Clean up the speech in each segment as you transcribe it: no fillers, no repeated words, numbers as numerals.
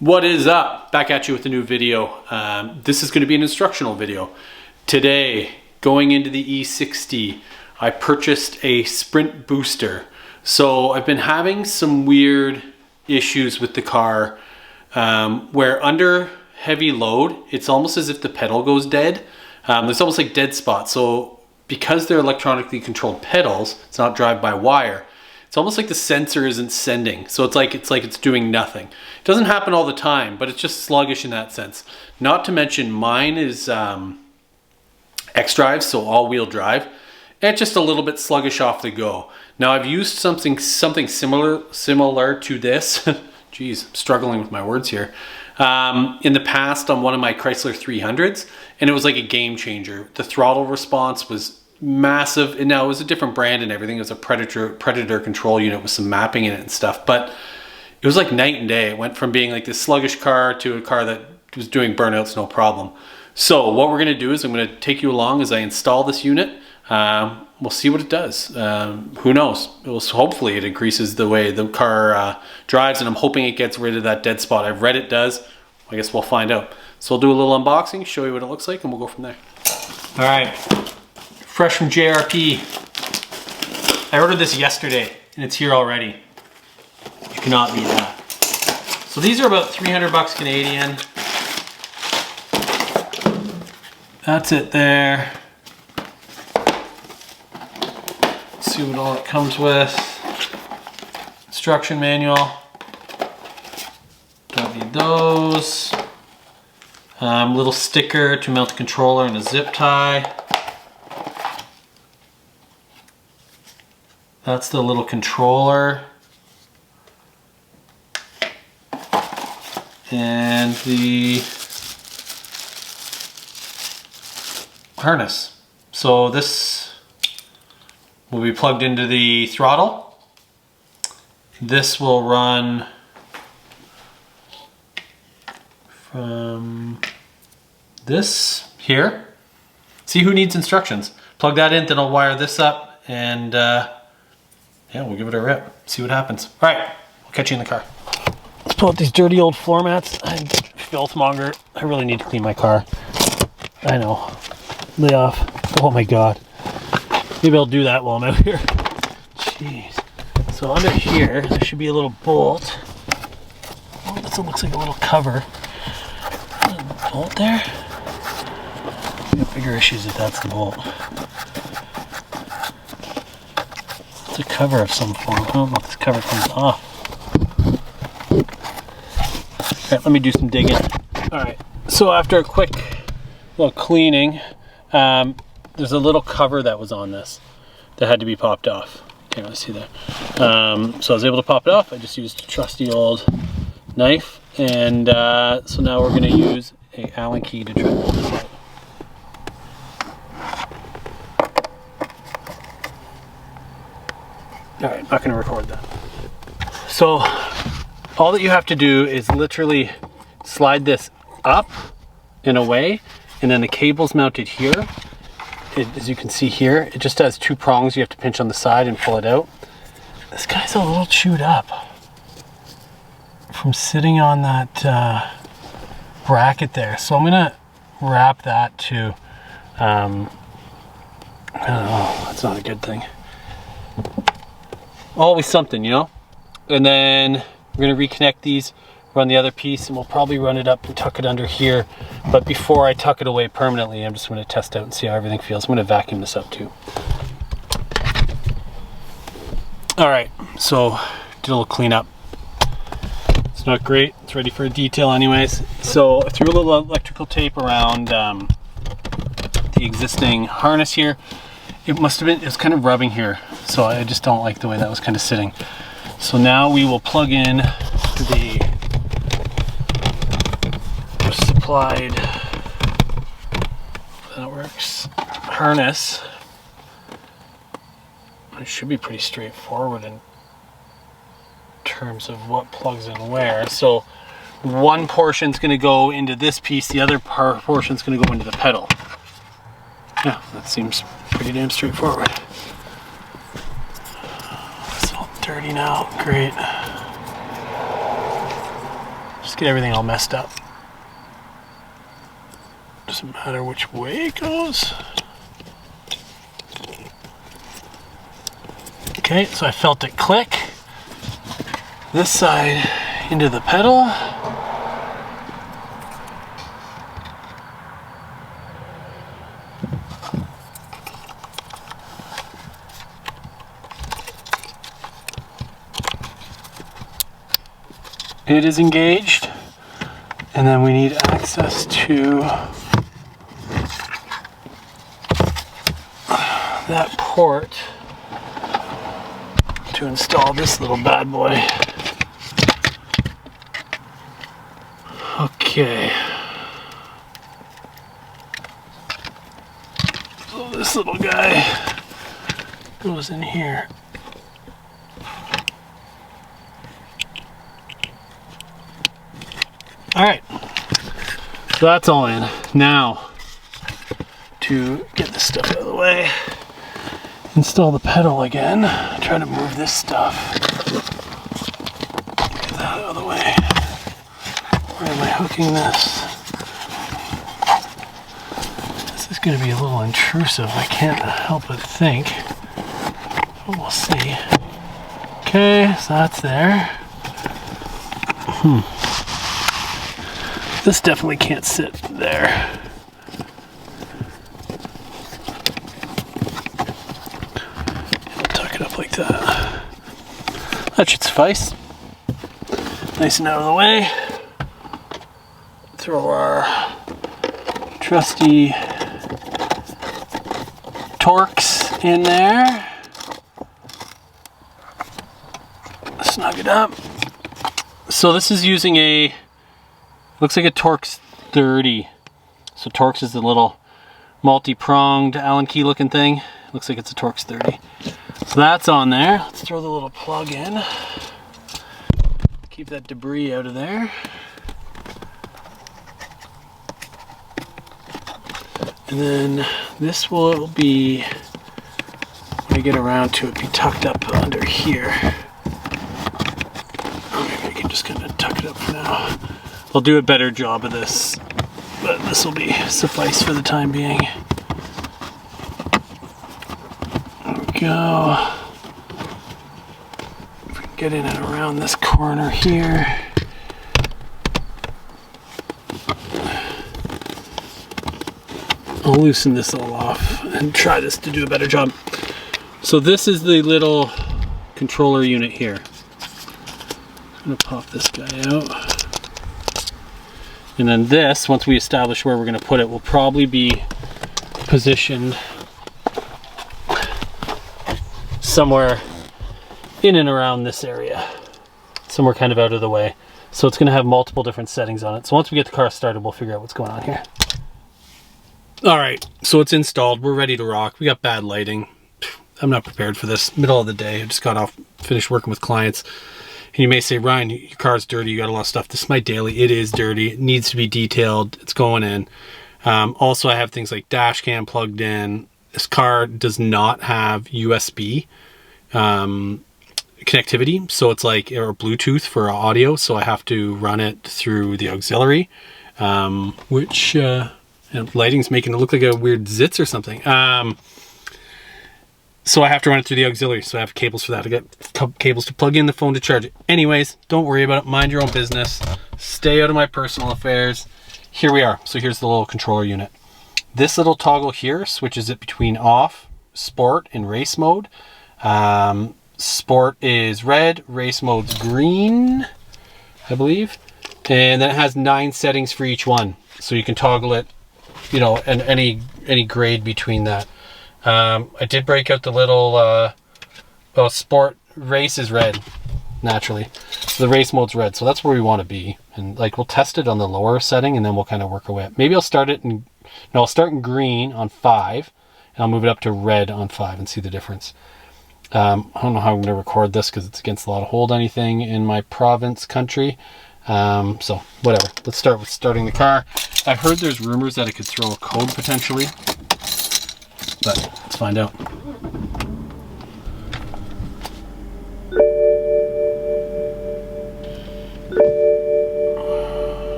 What is up? Back at you with a new video. This is going to be an instructional video. Today, going into the E60, I purchased a sprint booster. So I've been having some weird issues with the car where under heavy load, it's almost as if the pedal goes dead. There's almost like dead spots. So because they're electronically controlled pedals, it's not drive-by-wire. It's almost like the sensor isn't sending. So it's like it's doing nothing. It doesn't happen all the time, but it's just sluggish in that sense. Not to mention mine is X-Drive, so all-wheel drive. And it's just a little bit sluggish off the go. Now I've used something similar to this. Geez, I'm struggling with my words here. In the past on one of my Chrysler 300s, and it was like a game changer. The throttle response was massive, and now it was a different brand and everything. It was a Predator control unit with some mapping in it and stuff, but it was like night and day. It went from being like this sluggish car to a car that was doing burnouts no problem. So what we're going to do is I'm going to take you along as I install this unit. We'll see what it does. Who knows? Hopefully it increases the way the car drives, and I'm hoping it gets rid of that dead spot. I've read it does. I guess we'll find out. So I'll do a little unboxing, show you what it looks like, and we'll go from there. All right. Fresh from JRP. I ordered this yesterday and it's here already. You cannot beat that. So these are about 300 bucks Canadian. That's it there. Let's see what all it comes with. Instruction manual. Don't need those. Little sticker to mount the controller and a zip tie. That's the little controller. And the harness. So this will be plugged into the throttle. This will run from this here. See, who needs instructions? Plug that in, then I'll wire this up, and yeah, we'll give it a rip, see what happens. All right, we'll catch you in the car. Let's pull out these dirty old floor mats. I'm filthmonger. I really need to clean my car. I know. Lay off. Oh my God. Maybe I'll do that while I'm out here. Jeez. So under here, there should be a little bolt. Oh, this one looks like a little cover. A bolt there? I got bigger issues if that's the bolt. A cover of some form. I don't know if this cover comes off. Alright, let me do some digging. Alright, so after a quick little cleaning, there's a little cover that was on this that had to be popped off. Can't really see that. So I was able to pop it off. I just used a trusty old knife, and so now we're going to use an Allen key to try to pull this out. Alright, not going to record that. So, all that you have to do is literally slide this up and away, and then the cable's mounted here. As you can see here, it just has two prongs. You have to pinch on the side and pull it out. This guy's a little chewed up from sitting on that bracket there. So I'm going to wrap that to, I don't know, that's not a good thing. Always something, you know? And then we're going to reconnect these, run the other piece, and we'll probably run it up and tuck it under here. But before I tuck it away permanently, I'm just going to test out and see how everything feels. I'm going to vacuum this up too. Alright, so did a little cleanup. It's not great. It's ready for a detail anyways. So I threw a little electrical tape around the existing harness here. It must have been, it was kind of rubbing here, so I just don't like the way that was kind of sitting. So now we will plug in the supplied, that works, harness. It should be pretty straightforward in terms of what plugs in where. So one portion's going to go into this piece, the other portion's going to go into the pedal. Yeah, that seems pretty damn straightforward. It's all dirty now. Great. Just get everything all messed up. Doesn't matter which way it goes. Okay, so I felt it click. This side into the pedal. It is engaged, and then we need access to that port to install this little bad boy. Okay. So this little guy goes in here. Alright, so that's all in. Now, to get this stuff out of the way, install the pedal again, try to move this stuff. Get that out of the way. Where am I hooking this? This is going to be a little intrusive, I can't help but think. But we'll see. Okay, so that's there. This definitely can't sit there. Tuck it up like that. That should suffice. Nice and out of the way. Throw our trusty Torx in there. Snug it up. So this is using a, looks like a Torx 30. So Torx is the little multi-pronged Allen key looking thing. Looks like it's a Torx 30. So that's on there. Let's throw the little plug in. Keep that debris out of there. And then this will be, when I get around to it, be tucked up under here. Or maybe I can just kind of tuck it up for now. I'll do a better job of this, but this will be suffice for the time being. There we go. If we can get in and around this corner here. I'll loosen this all off and try this to do a better job. So this is the little controller unit here. I'm gonna pop this guy out. And then this, once we establish where we're gonna put it, will probably be positioned somewhere in and around this area. Somewhere kind of out of the way. So it's gonna have multiple different settings on it. So once we get the car started, we'll figure out what's going on here. All right, so it's installed. We're ready to rock. We got bad lighting. I'm not prepared for this. Middle of the day, I just finished working with clients. And you may say, Ryan, your car's dirty. You got a lot of stuff. This is my daily. It is dirty. It needs to be detailed. It's going in. Also, I have things like dash cam plugged in. This car does not have USB connectivity. So it's like, or Bluetooth for audio. So I have to run it through the auxiliary, which... and lighting's making it look like a weird zitz or something. So I have to run it through the auxiliary. So I have cables for that. I got cables to plug in the phone to charge it. Anyways, don't worry about it. Mind your own business. Stay out of my personal affairs. Here we are. So here's the little controller unit. This little toggle here switches it between off, sport, and race mode. Sport is red. Race mode's green, I believe. And then it has 9 settings for each one. So you can toggle it, you know, and any grade between that. I did break out the little sport. Race is red naturally, so the race mode's red, so that's where we want to be. And like, we'll test it on the lower setting and then we'll kind of work our way up. Maybe I'll start it in, no, I'll start in green on 5 and I'll move it up to red on 5 and see the difference. I don't know how I'm going to record this because it's against the law to hold anything in my province country. So whatever, let's start with starting the car. I've heard there's rumors that it could throw a code potentially, but let's find out.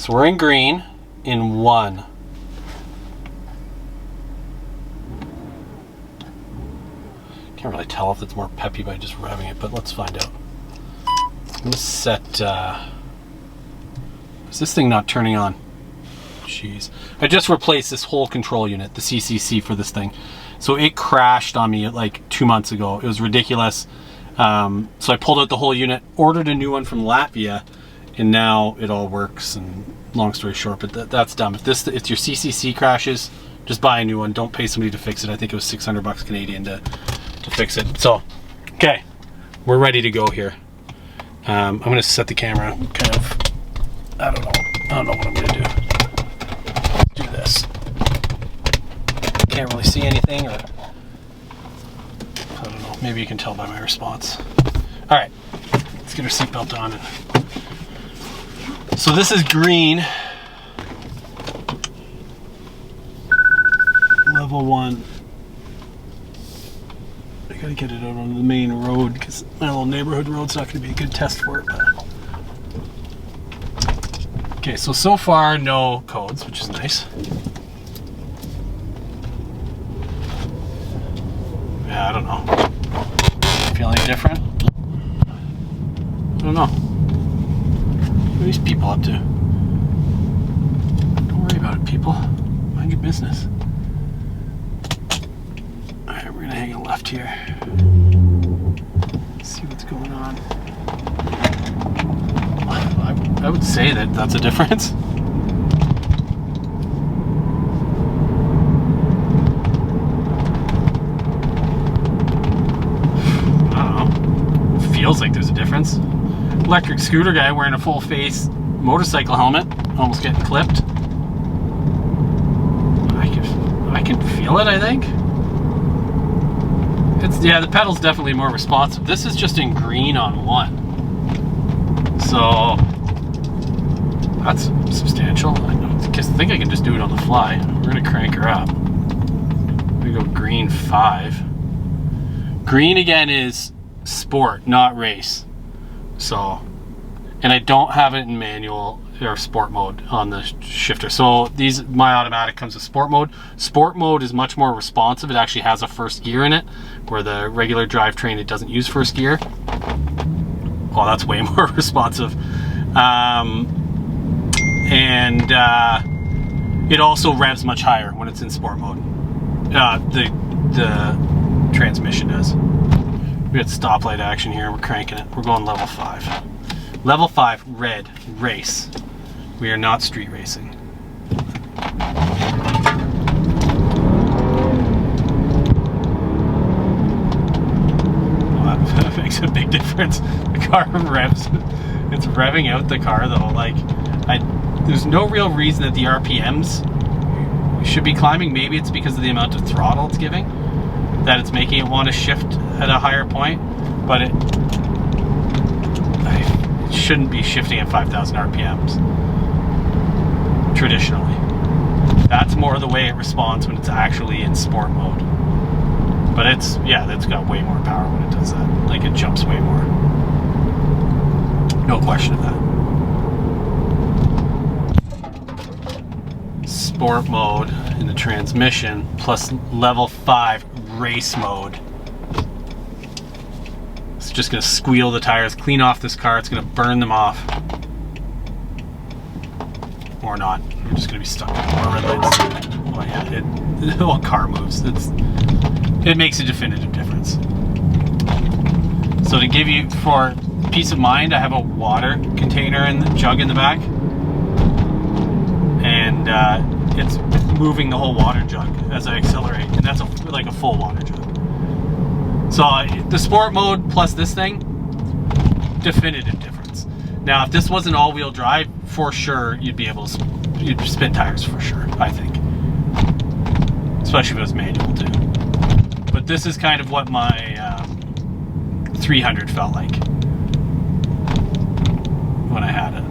So we're in green in 1. Can't really tell if it's more peppy by just revving it, but let's find out. I'm gonna set, is this thing not turning on? Jeez. I just replaced this whole control unit, the CCC for this thing. So it crashed on me like 2 months ago. It was ridiculous. So I pulled out the whole unit, ordered a new one from Latvia, and now it all works. And long story short, but that's dumb. If your CCC crashes, just buy a new one. Don't pay somebody to fix it. I think it was 600 bucks Canadian to fix it. So, okay, we're ready to go here. I'm gonna set the camera kind of, I don't know what I'm gonna do. Let's do this. Can't really see anything, or I don't know, maybe you can tell by my response. All right, let's get our seatbelt on. So this is green. Level 1. I gotta get it out on the main road because my little neighborhood road's not gonna be a good test for it. Okay, so far no codes, which is nice. Yeah, I don't know. Feel any different? I don't know. What are these people up to? Don't worry about it, people. Mind your business. Alright, we're gonna hang a left here. See what's going on. I would say that that's a difference. I don't know. Feels like there's a difference. Electric scooter guy wearing a full face motorcycle helmet, almost getting clipped. I can feel it, I think. Yeah, the pedal's definitely more responsive. This is just in green on 1. So that's substantial. I think I can just do it on the fly. We're gonna crank her up. We go green 5. Green again is sport, not race. So, and I don't have it in manual or sport mode on the shifter. So my automatic comes with sport mode. Sport mode is much more responsive. It actually has a first gear in it, where the regular drivetrain, it doesn't use first gear. Oh, that's way more responsive. It also revs much higher when it's in sport mode. The transmission does. We got stoplight action here. We're cranking it. We're going level 5. Level 5, red, race. We are not street racing. Well, that makes a big difference. The car revs. It's revving out the car though. Like, there's no real reason that the RPMs should be climbing. Maybe it's because of the amount of throttle it's giving, that it's making it want to shift at a higher point, but it shouldn't be shifting at 5,000 RPMs traditionally. That's more the way it responds when it's actually in sport mode. But it's got way more power when it does that. Like, it jumps way more. No question of that. Sport mode in the transmission plus level 5 race mode. It's just gonna squeal the tires, clean off this car. It's gonna burn them off. Or not. We're just gonna be stuck with more red lights. Oh yeah, the whole car moves. It makes a definitive difference. So to give you, for peace of mind, I have a water container and the jug in the back. And it's moving the whole water jug as I accelerate. And that's like a full water jug. So the sport mode plus this thing, definitive difference. Now, if this wasn't all-wheel drive, for sure you'd spin tires for sure, I think. Especially if it was manual too. But this is kind of what my 300 felt like when I had it.